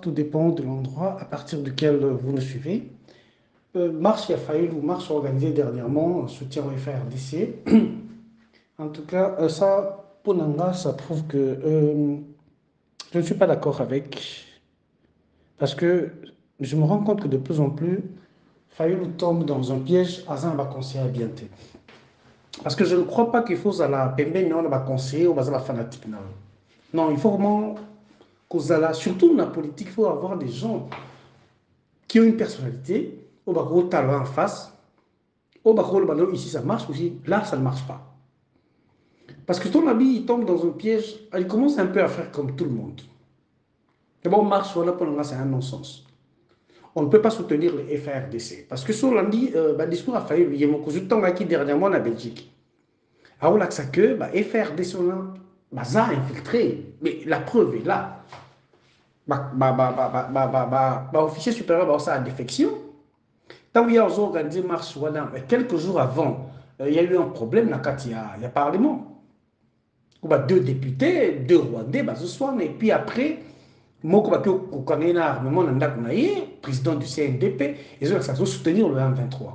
tout dépend de l'endroit à partir duquel vous nous suivez. Marche, il y a failli ou marche organisée dernièrement, soutien au FARDC. En tout cas, ça, pour Nanga, ça prouve que je ne suis pas d'accord avec, parce que je me rends compte que de plus en plus, Fayoulou tombe dans un piège, Azan va conseiller à bien. Parce que je ne crois pas qu'il faut à la pembe, non, va conseiller ou à la fanatique. Non, non, il faut vraiment surtout dans la politique, il faut avoir des gens qui ont une personnalité, au bas talent en face, au bas ici ça marche, aussi là ça ne marche pas. Parce que ton ami, il tombe dans un piège, il commence un peu à faire comme tout le monde. Et bon, marche, voilà, pour l'instant, c'est un non-sens. On ne peut pas soutenir le FARDC. Parce que sur lundi, le discours a failli, il y a mon cousin qui dernièrement en Belgique. Alors là, ça que, FARDC, ça a infiltré. Mais la preuve est là. Officier supérieur, ça a défection. Tant qu'il y a organisé marche, voilà, quelques jours avant, il y a eu un problème, il y a Parlement. Deux députés, deux Rwandais, ce soir, et puis après, moi, je connais l'armement, président du CNDP, ils ont soutenir le M23.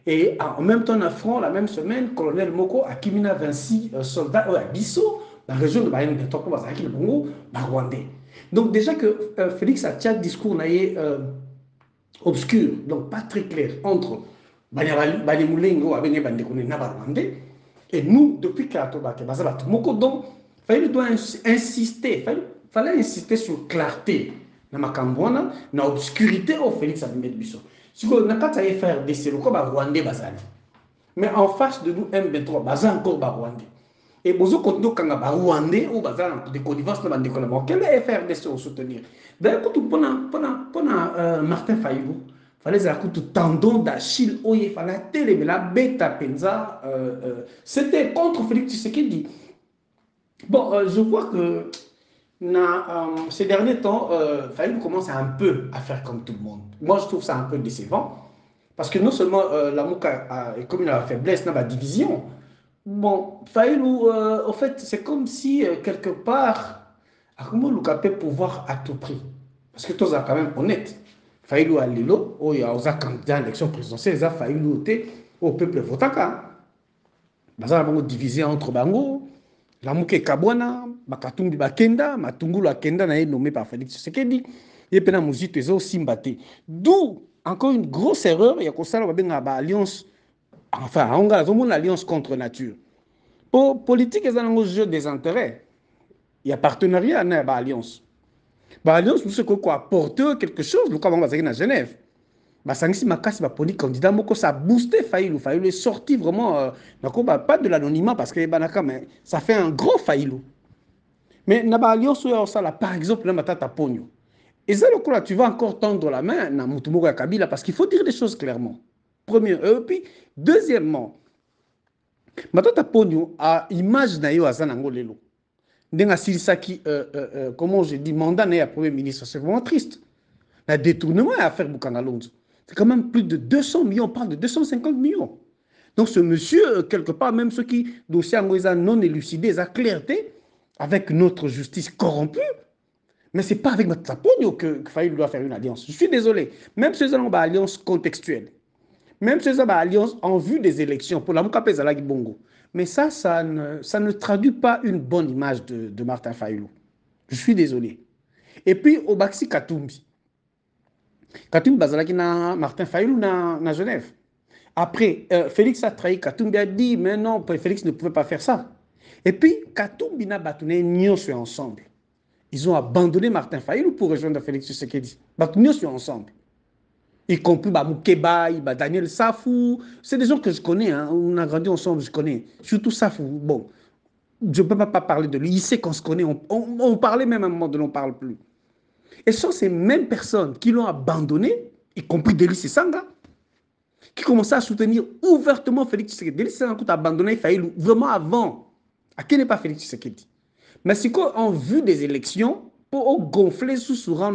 Et en même temps, en front, la même semaine, colonel Moko a Kimina 26 soldats à Bissau, dans la région de M23, pour le Bongo, Rwandais. Donc, déjà que Félix a tient discours obscur, donc pas très clair, entre Banyamoulengo et nous, depuis que Moko, donc, il doit insister, fallait insister sur clarté na makambwana na obscurité au Félix Abimel Bisso. Si on n'a pas faire des le quoi Rwandais bazali. Mais en face de nous M23 bazali encore Rwandais. Et bozo continue kanga Rwandais ou bazali de connivence na bande kola. Quel est FRDC au soutenir? D'ailleurs quand on Martin Fayou fallait avoir tout tendon d'Achille oye fallait télé la bêta penza c'était contre Félix Tshisekedi. Bon, je vois que ces derniers temps, Fayou commence un peu à faire comme tout le monde. Moi, je trouve ça un peu décevant. Parce que non seulement la Mouka est comme une faiblesse dans la division, bon, Fayou, en fait, c'est comme si, quelque part, comment Luka peut pouvoir à tout prix. Parce que tous sont quand même honnête. Fayou a Lilo, il y a aux candidats à l'élection présidentielle, il a Fayou au peuple votant. Ils ont divisé entre Bango. Lamuke Kabwana, Bakatumbi Bakenda, Matungulu Akenda na nommé par Félix Tshisekedi, et puis la musique est aussi mbatté. D'où encore une grosse erreur, il y a ça une alliance, enfin, on a une alliance contre nature. Pour politique, il y a un jeu des intérêts. Il y a partenariat dans l'alliance. L'alliance, nous, c'est quoi apporter quelque chose, le cas on va à Genève. Sangisi Makasi va poni candidat moko ça a boosté Fayilou. Fayilou est sorti vraiment pas de l'anonymat parce que mais ça fait un gros Fayilou. Mais naba alliance ça là par exemple na matata pogno. Et ça le coup là tu vas encore tendre la main na mutumoko ya Kabila parce qu'il faut dire des choses clairement. Premier et puis deuxièmement matata pogno a image na yo azanango lelo. Ndenga silisaki comment je dis mandat na ya premier ministre c'est vraiment triste. La détournement à faire Boukangalonzo. C'est quand même plus de 200 millions, on parle de 250 millions. Donc ce monsieur, quelque part, même ceux qui, dossier non élucidé, ils ont clarté avec notre justice corrompue. Mais ce n'est pas avec Matapogno que Faïl doit faire une alliance. Je suis désolé. Même si ils ont une alliance contextuelle, même si ils ont une alliance en vue des élections, pour la Moukapé Zalagi Bongo. Mais ça ne traduit pas une bonne image de Martin Fayoulou. Je suis désolé. Et puis, au Baxi Katumbi. Katumbi Bazalaki na Martin Fayoulou na Genève. Après, Félix a trahi Katumbi, a dit, mais non, Félix ne pouvait pas faire ça. Et puis, Katumbi n'a batouné Nyos ensemble. Ils ont abandonné Martin Fayoulou pour rejoindre Félix Tshisekedi. Nyos ensemble. Y compris Moukeba, Daniel Safou. C'est des gens que je connais, hein. On a grandi ensemble, je connais. Surtout Safou. Bon, je ne peux pas parler de lui. Il sait qu'on se connaît. On parlait même à un moment donné, on ne parle plus. Et ce sont ces mêmes personnes qui l'ont abandonné, y compris Delis Sanga, qui commençait à soutenir ouvertement Félix Tshisekedi. Delis Sanga a abandonné Faïlou vraiment avant. À qui n'est pas Félix Tshisekedi? Mais c'est qu'en vue des élections, pour gonfler sous rang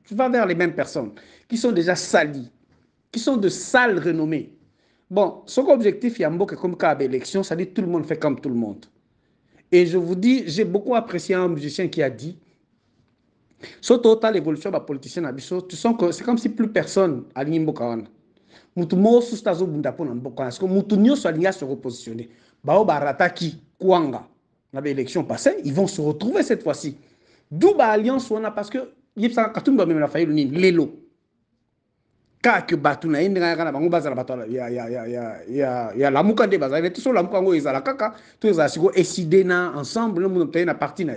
tu vas vers les mêmes personnes qui sont déjà salies, qui sont de sales renommées. Bon, son objectif, il y a un mot comme cas d'élection, ça dit tout le monde fait comme tout le monde. Et je vous dis, j'ai beaucoup apprécié un musicien qui a dit So total évolution ba politicien na biso, tu sens que c'est comme si plus personne alingi mboka wana. Mutu mo susta zo bunda pona mboka parce que mutu nyonso alinga se repositionner. Bao barataki kwanga na ba élection passée, ils vont se retrouver cette fois-ci. D'où ba alliance wana parce que yepsa katumba même la fayilu ni lelo. Kaka batu na indi ngana bango bazala batu ya la muka de bazala tout so la muka ngo ezala kaka tout ezala siko décider na ensemble le monde na parti na.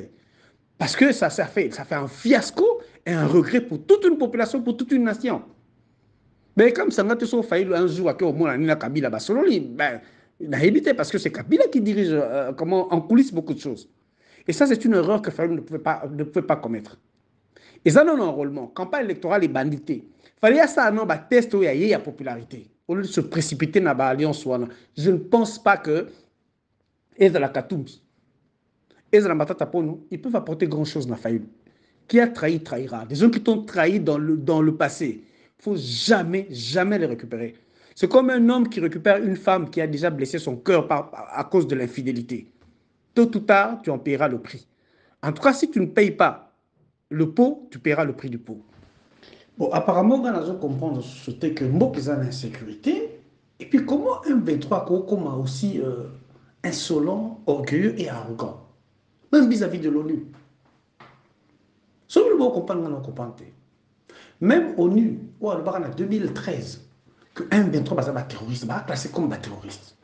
Parce que ça fait un fiasco et un regret pour toute une population, pour toute une nation. Mais comme ça, tu as failli un jour au moins à Kabila, selon lui, ben, il a évité parce que c'est Kabila qui dirige comment, en coulisses beaucoup de choses. Et ça, c'est une erreur que Fayoul ne pouvait pas commettre. Et ça, non, enrôlement, campagne électorale est bandité. Il fallait ça, non, test où il y a la popularité. Au lieu de se précipiter dans l'alliance, je ne pense pas que Ezra Katoums, Ezra Matata Pono, ils peuvent apporter grand-chose dans Fayoul. Qui a trahi, trahira. Des gens qui t'ont trahi dans le passé. Il ne faut jamais, jamais les récupérer. C'est comme un homme qui récupère une femme qui a déjà blessé son cœur à cause de l'infidélité. Tôt ou tard, tu en paieras le prix. En tout cas, si tu ne payes pas le pot, tu paieras le prix du pot. Bon, apparemment, on a comprendre c'était que Mbok est en insécurité. Et puis, comment un 23 comment aussi insolent, orgueilleux et arrogant, même vis-à-vis de l'ONU. Celui qu'on comprend, même ONU, en 2013, que un 23 est terroriste, va classé comme terroriste.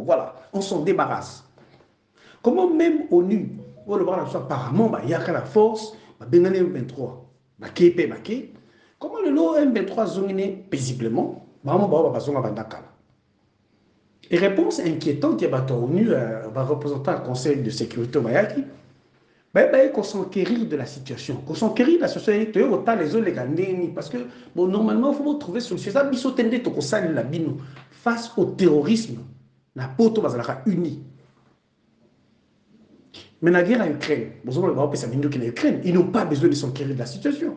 Voilà, on s'en débarrasse. Comment même ONU, apparemment, il y a la force, M23, comment le lot M23 zone paisiblement, et réponse inquiétante, il y a ONU, représentant le Conseil de sécurité, qu'on s'enquérir de la situation. Qu'on s'enquérir de la situation, autant les autres les parce que bon, normalement, il faut trouver solution. Ça, il faut tendre la bino face au terrorisme. La poto bazalaka unie. Mais la guerre en Ukraine, ils n'ont pas besoin de s'enquérir de la situation.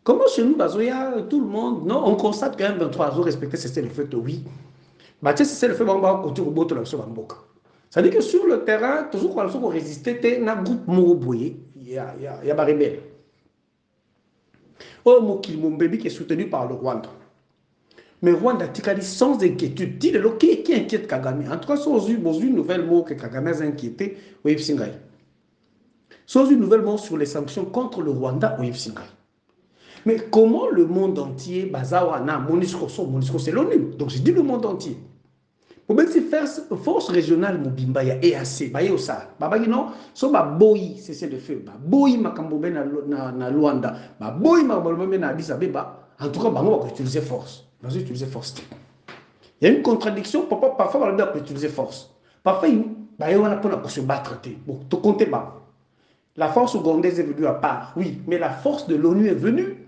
Comment chez nous, tout le monde, non, on constate quand même 23 jours respecter c'est le fait, oui. C'est le fait, on va continuer au bout de la c'est-à-dire que sur le terrain, toujours quand on résistait, il y a un groupe Moroboye, il y a des rebelles. Oh, Mokilimombebi qui est soutenu par le Rwanda. Mais Rwanda, Tikali, sans inquiétude, dit le qui inquiète Kagame. En tout cas, sans une nouvelle mot que Kagame a inquiété, oui, Singai. Sans une nouvelle mot sur les sanctions contre le Rwanda, oui, Singai. Mais comment le monde entier, Bazawana, Monisco, c'est l'ONU. Donc, j'ai dit le monde entier. Pour même si force régionale Mobimba ya EAC ba yosa babaki non so ba boyi cessez le feu ba boyi makambobe na Luanda ba boyi makambobe na Addis Abeba en tout cas bango va utiliser force ils utiliser force. Il y a une contradiction parfois on va utiliser force parfois ba yona pour se battre bon to compter ba la force ougandaise est venue à part oui mais la force de l'ONU est venue.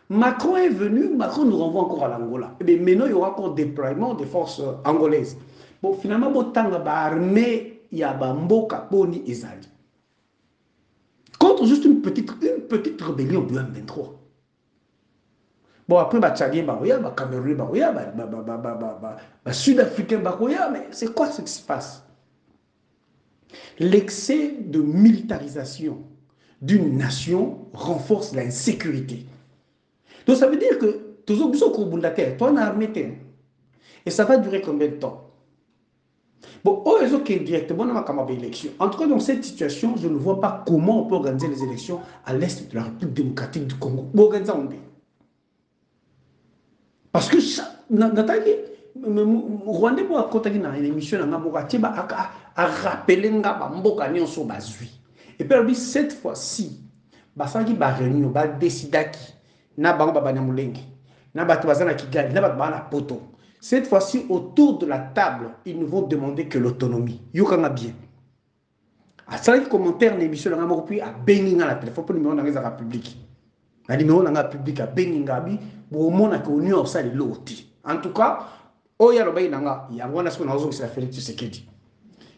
Macron est venu, Macron nous renvoie encore à l'Angola. Et maintenant, il y aura encore déploiement des forces angolaises. Bon, finalement, l'armée, il y a Mboka, Poni et Zali. Contre juste une petite rébellion du M23. Bon, après, Tchadien, Cameroun, Sud-Africain, mais c'est quoi ce qui se passe? L'excès de militarisation d'une nation renforce l'insécurité. Donc ça veut dire que toujours besoin qu'on boule la terre, toi on a armé terre. Et ça va durer combien de temps? Bon, ils ont directement dans ma élection. En tout cas, dans cette situation, je ne vois pas comment on peut organiser les élections à l'est de la République démocratique du Congo. Parce que Nathalie, Rwanda a contacté dans une émission a rappelé Mboka Nyonso Bazui. Et puis cette fois-ci, Basaki ba réunion, ba décider qui na bango baba nyamulengi na bato bazana Kigali na bato bana poto. Cette fois-ci autour de la table, ils nous vont demander que l'autonomie. Yokanga bien. À ça les commentaires l'émission na ngamo puis à Beninga la téléphone pour numéro dans la République. La numéro dans la République à Beninga bi bo mona ko union ça les loti. En tout cas, oya loba inanga yango na ce qu'on a besoin c'est Félix Tshisekedi.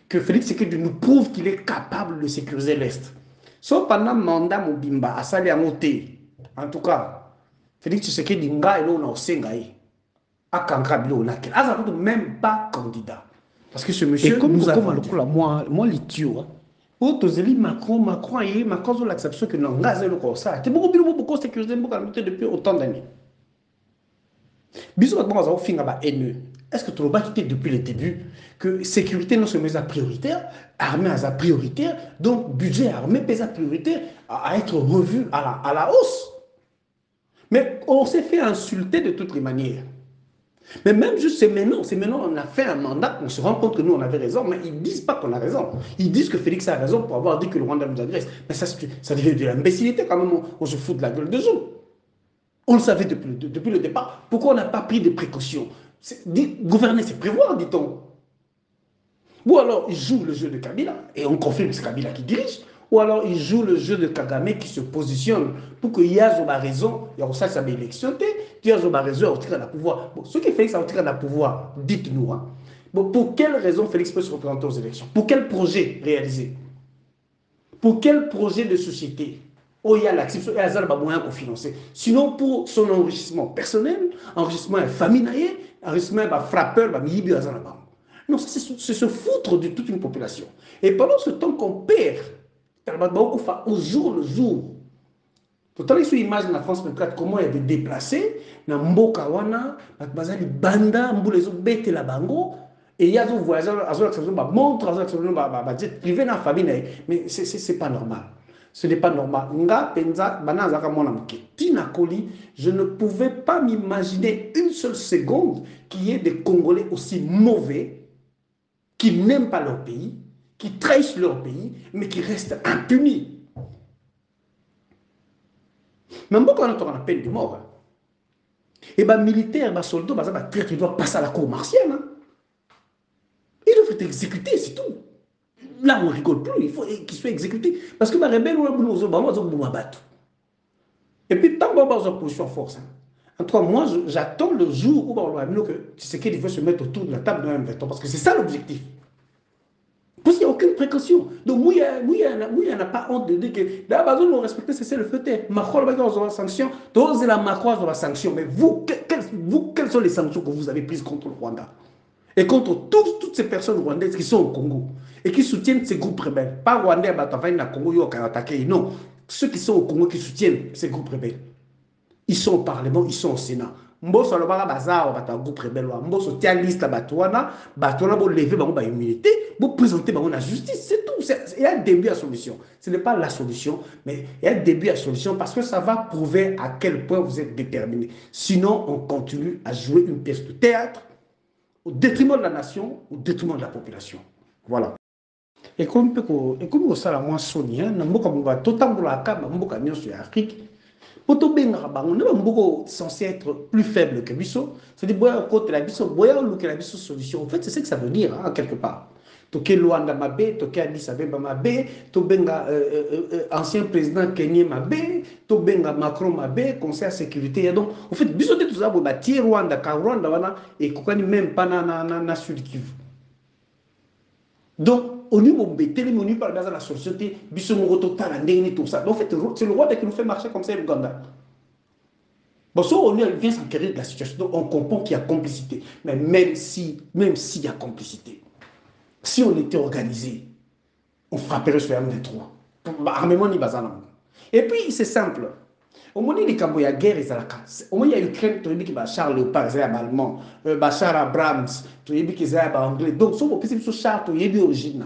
Que Félix Tshisekedi nous prouve qu'il est capable de sécuriser l'Est. Sauf pendant mandat Mobimba à sali à monter. En tout cas, Félix Tshisekedi nga elo na osenga ye. Akankra bilo na kel. Aza même pas candidat. Parce que ce Et monsieur comme nous a comme vendu. moi litio hein. Otozeli Macron et Macron ont l'acception que non, gaz le ça. C'est beaucoup sécurisé depuis autant d'années. Bisous, est-ce que tu l'as quitté depuis le début que sécurité non seulement prioritaire, armée à prioritaire, donc budget armé pèse prioritaire à être revu à la hausse. Mais on s'est fait insulter de toutes les manières. Mais même juste c'est maintenant on a fait un mandat, on se rend compte que nous on avait raison, mais ils ne disent pas qu'on a raison. Ils disent que Félix a raison pour avoir dit que le Rwanda nous agresse. Mais ça devient de l'imbécilité quand même, on se fout de la gueule de Zoom. On le savait depuis le départ. Pourquoi on n'a pas pris de précautions? Gouverner, c'est prévoir, dit-on. Ou alors, ils jouent le jeu de Kabila, et on confirme que c'est Kabila qui dirige. Ou alors, ils jouent le jeu de Kagame qui se positionne pour que Yazo a raison, il y a aussi ça élection, Yazo a raison, on tire le pouvoir. Bon, ce qui fait que ça tire le pouvoir, dites-nous. Hein. Bon, pour quelle raison Félix peut se représenter aux élections? Pour quel projet réaliser? Pour quel projet de société? Oh, il y a l'actif, il y a un moyen pour financer. Sinon, pour son enrichissement personnel, enrichissement familial, enrichissement frappeur, non, c'est se foutre de toute une population. Et pendant ce temps qu'on perd, au jour le jour, tout à l'heure, sur l'image de la France 24, comment il y avait déplacé, dans Mboka Wana, Bazali Banda, Mboulezo Bete la Bango, et il y a des voyageurs, montre, jet privé dans la famille, mais c'est pas normal. Ce n'est pas normal. Nga penza bana zaka mona mke. Tina Koli, je ne pouvais pas m'imaginer une seule seconde qu'il y ait des Congolais aussi mauvais qui n'aiment pas leur pays, qui trahissent leur pays, mais qui restent impunis. Même quand on a peine de mort, et bien militaire, ben soldat, il doit passer à la cour martiale. Hein. Il doit être exécuté, c'est tout. Là, on ne rigole plus, il faut qu'il soit exécuté. Parce que les rebelles, on va et puis, tant qu'on va en position force, en tout cas, moi, j'attends le jour où on va que Tshisekedi veut se mettre autour de la table de M23, parce que c'est ça l'objectif. Parce qu'il n'y a aucune précaution. Donc, oui, il n'a pas honte de dire que d'abord, nous respectons, c'est le fait. Macron va avoir sanction. Tous la Macron va avoir sanction. Mais vous, quelles sont les sanctions que vous avez prises contre le Rwanda? Et contre toutes ces personnes rwandaises qui sont au Congo et qui soutiennent ces groupes rebelles. Pas rwandais, à Congo, ils ont attaqué. Non. Ceux qui sont au Congo qui soutiennent ces groupes rebelles. Ils sont au Parlement, ils sont au Sénat. Mboso alobaka bazar bata groupe rebelle wa mboso tia liste batwana bo lever bango ba immunité bo présenter bango la justice c'est tout il y a un début à solution ce n'est pas la solution mais il y a un début à solution parce que ça va prouver à quel point vous êtes déterminé sinon on continue à jouer une pièce de théâtre au détriment de la nation au détriment de la population voilà et comme ça la moins sonia na mboka mboka totambola ka mboka nyonso ya Afrique on est censé être plus faible que Bisso. C'est-à-dire, côté la Bisso, la Bisso solution. En fait, c'est ce que ça veut dire, hein, quelque part. Toké Luanda Mabé, Toké Addis Abeba Mabé, Tobenga ancien président Kenya Mabé, Tobenga Macron Mabé, Conseil de sécurité. Donc, en fait, Bisso tout ça, bah, tier Rwanda, car Rwanda, wana, et Kokani même pas na Sud Kivu. Donc, au niveau de l'ONU par la société, tout ça. Donc, en fait, c'est le Rwanda qui nous fait marcher comme ça, l'Ouganda. Bon, ça, on vient s'enquérir de la situation. Donc, on comprend qu'il y a complicité. Mais même s'il y a complicité, si on était organisé, on frapperait sur M23. Armement ni bazana. Et puis, c'est simple. Au moment où il y a guerre, au moment où il y a Ukraine, tu as dit que Charles Léopard, c'est allemand, Bachar Abrams, tu as dit que c'est anglais. Donc, si on peut sur Charles, tu as dit origine.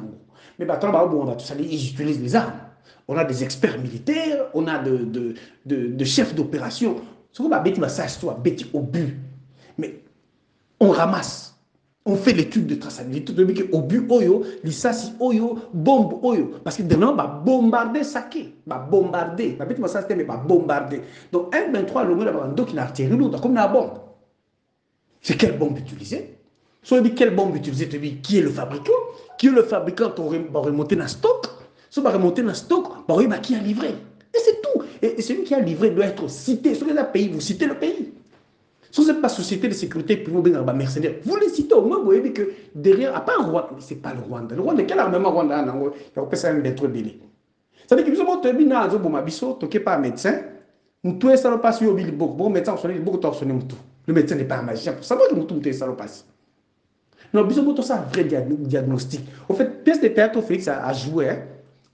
Mais ils utilisent les armes. On a des experts militaires, on a de chefs d'opération. Ce qu'on va bêtir, ça, c'est au but. Mais on ramasse. On fait l'étude de traçabilité. Au but, oyo, l'issasi, oyo, bombe, oyo. Parce que demain, on va bombarder, saquer. On va bombarder. On va bombarder. Donc, M23, le monde qui n'a artillerie lourde, comme la bombe. C'est quelle bombe utiliser? Soit quelle bombe utiliser, qui est le fabricant? Qui est le fabricant? On va remonter dans le stock. Si on va remonter dans le stock, qui a livré? Et c'est tout. Et celui qui a livré doit être cité. Sur les pays, vous citez le pays. Si vous n'êtes pas société de sécurité, puis vous avez mercenaires, vous les citez au moins, vous voyez que derrière, à part Rwanda, ce n'est pas le Rwanda. Le Rwanda, quel armement Rwanda a? Il y a ça d'être belé. Ça veut dire que vous avez dit que vous n'êtes pas un médecin, vous ne pouvez pas sur le médecin, le médecin n'est pas un magicien. Pour savoir que vous avez ça. Non, bisous, tout ça, un vrai diagnostic. En fait, pièce de théâtre, Félix a joué, hein,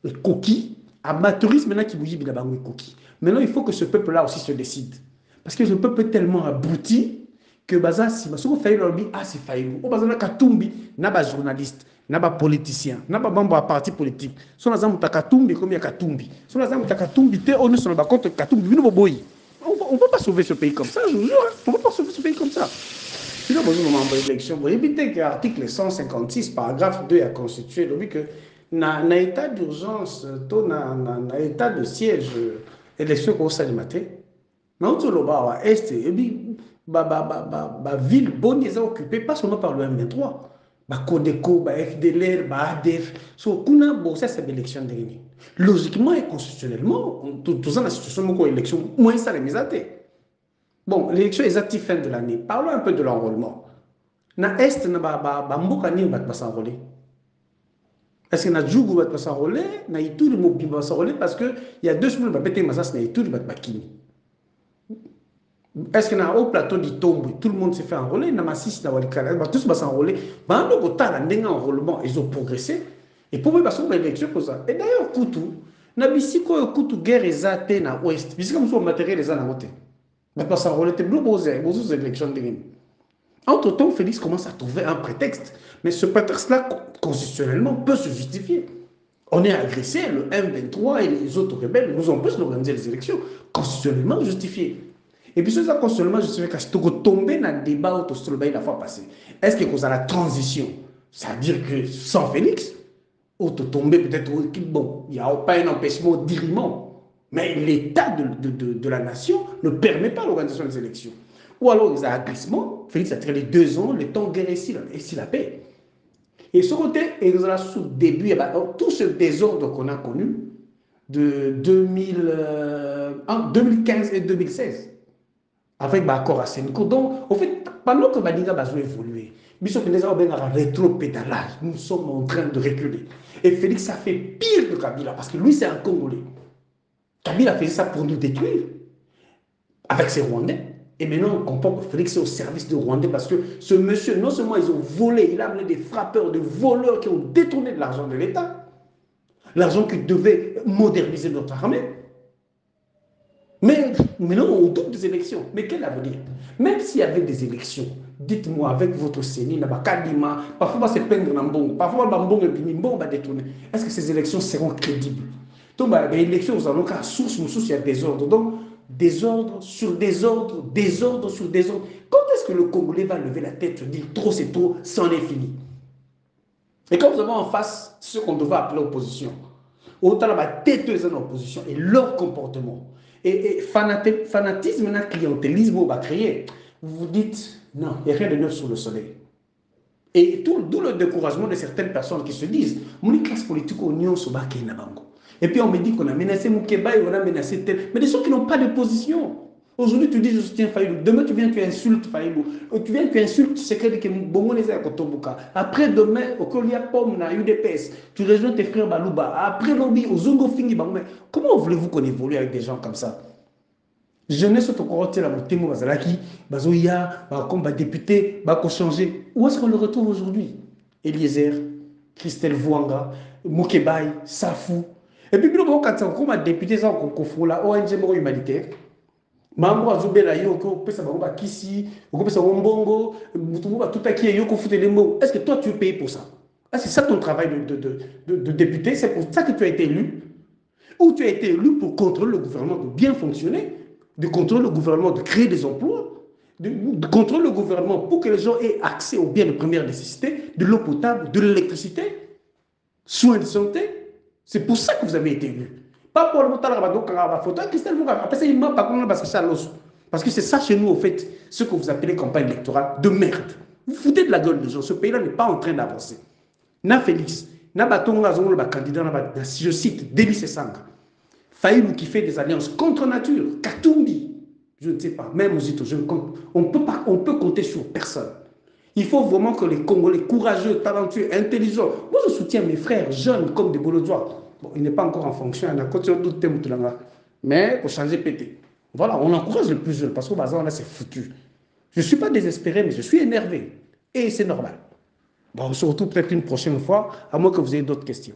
le coquille, amateurisme, maintenant qui bouge, il a coquille. Maintenant, il faut que ce peuple-là aussi se décide. Parce que ce peuple est tellement abouti que baza si ma soko fayi lobby ah c'est fayi o baza na katumbi na ba journaliste na ba politicien na ba membre parti politique so na zamu katumbi comme ya katumbi so na zamu katumbi te on sur ba contre katumbi bino boboyi on peut pas sauver ce pays comme ça je vous jure hein. On peut pas sauver ce pays comme ça. Il a besoin de membre d'élection pour éviter que l'article 156 paragraphe 2 a constitué donc que na état d'urgence to na état de siège élection ko sa du matin na otoloba wa est et puis ville bonne est occupée pas seulement par le M23 Codeco FDLR ADF so kuna bon ça c'est l'élection dernière logiquement et constitutionnellement tout ça la situation de élection moins ça les mise à terre. Bon l'élection est active fin de l'année parlons un peu de l'enrôlement na est na mboka ni va s'enrôler parce que na djougou va s'enrôler na ituri mo va s'enrôler parce que il y a 2 semaines va péter masas na ituri va bakini. Est-ce que dans au plateau du Tombo, tout le monde s'est fait enrôler, dans Massis, dans Walikala, tous vont s'enrôler. Dans le temps, enrôlement, ils ont progressé. Et pour eux, ils ont élection pour ça. Et d'ailleurs, Koutou, na bisiko Koutou guerre ezate na ouest. Bisiko muso matériel ezana wote. Mais pas s'enrôler, te bleu bozé, bozos élections de l'île. Entre-temps, Félix commence à trouver un prétexte. Mais ce prétexte-là, constitutionnellement, peut se justifier. On est agressé, le M23 et les autres rebelles nous empêchent d'organiser les élections. Constitutionnellement justifié. Et puis, ça, constitutionnellement justifié, quand tu tombé dans le débat autour la fois passée, est-ce que ça la transition, ça veut dire que sans Félix, ou tu tombé peut-être, bon, il n'y a pas un empêchement d'irriment, mais l'état de la nation ne permet pas l'organisation des élections. Ou alors, il y a un glissement, Félix a tiré les 2 ans, le temps guerre ici la paix. Et ce côté, il y a sous début, tout ce désordre qu'on a connu de 2015 et 2016, avec l'accord à Sénégal. Donc, en fait, pendant que Badinga va évoluer, rétro-pédalage, nous sommes en train de reculer. Et Félix a fait pire que Kabila, parce que lui, c'est un Congolais. Kabila fait ça pour nous détruire, avec ses Rwandais. Et maintenant, on comprend que Félix est au service de Rwandais parce que ce monsieur, non seulement ils ont volé, il a amené des frappeurs, des voleurs qui ont détourné de l'argent de l'État, l'argent qui devait moderniser notre armée. Mais maintenant, on doute des élections. Mais quel avenir? Même s'il y avait des élections, dites-moi avec votre CENI, parfois on va se peindre dans Mbongo, parfois Mbongo va détourner. Est-ce que ces élections seront crédibles? Donc, les élections, nous allons à source, il y a désordre. Donc, désordre sur désordre, désordre sur désordre. Quand est-ce que le Congolais va lever la tête et dire trop c'est trop, c'en est fini? Et quand vous avez en face ce qu'on devait appeler opposition, autant la tête de l'opposition et leur comportement, et fanatisme, clientélisme, on va créer. Vous vous dites, non, il n'y a rien de neuf sous le soleil. Et d'où le découragement de certaines personnes qui se disent, mon classe politique, on se bat et puis on me dit qu'on a menacé Moukeba et on a menacé tel. Mais des gens qui n'ont pas de position. Aujourd'hui, tu dis je soutiens Faïlou. Demain, tu viens, tu insultes Faïlou. Tu viens, tu insultes Sekedi Bongonese à Kotobuka. Après, demain, au Kolia Pomme, na UDPS, tu rejoins tes frères Balouba. Après, lobby, au Zongo Fingi Bangme. Comment voulez-vous qu'on évolue avec des gens comme ça? Jeunesse au Koroté, la Motemo Bazalaki, Bazoya, comme député, Bako changer. Où est-ce qu'on le retrouve aujourd'hui? Eliezer, Christelle Vouanga, Moukebaï, Safou. Et puis, comme un député, ça, on la ONG humanitaire. Mambo azobela yoko, pesa bango kisi, pesa mbongo, tout à qui yoko foutre les mots. Est-ce que toi tu es payé pour ça? Est-ce que c'est ça ton travail de député? C'est pour ça que tu as été élu? Ou tu as été élu pour contrôler le gouvernement, de bien fonctionner, de contrôler le gouvernement, de créer des emplois, de contrôler le gouvernement pour que les gens aient accès aux biens de première nécessité, de l'eau potable, de l'électricité, soins de santé? C'est pour ça que vous avez été élu. Pas pour le photo. Parce que c'est ça chez nous, en fait, ce que vous appelez campagne électorale de merde. Vous foutez de la gueule des gens. Ce pays-là n'est pas en train d'avancer. Na Félix, na Batonga, candidat, je cite, Denis Sesanga. Faïlou qui fait des alliances contre nature, Katumbi, je ne sais pas, même Ozito, on peut compter sur personne. Il faut vraiment que les Congolais courageux, talentueux, intelligents, moi je soutiens mes frères jeunes comme des Bolodjois. Bon, il n'est pas encore en fonction, on a continué d'autres thèmes, mais pour changer pété. Voilà, on encourage les plus jeunes parce que là c'est foutu. Je ne suis pas désespéré, mais je suis énervé. Et c'est normal. Bon, on se retrouve peut-être une prochaine fois, à moins que vous ayez d'autres questions.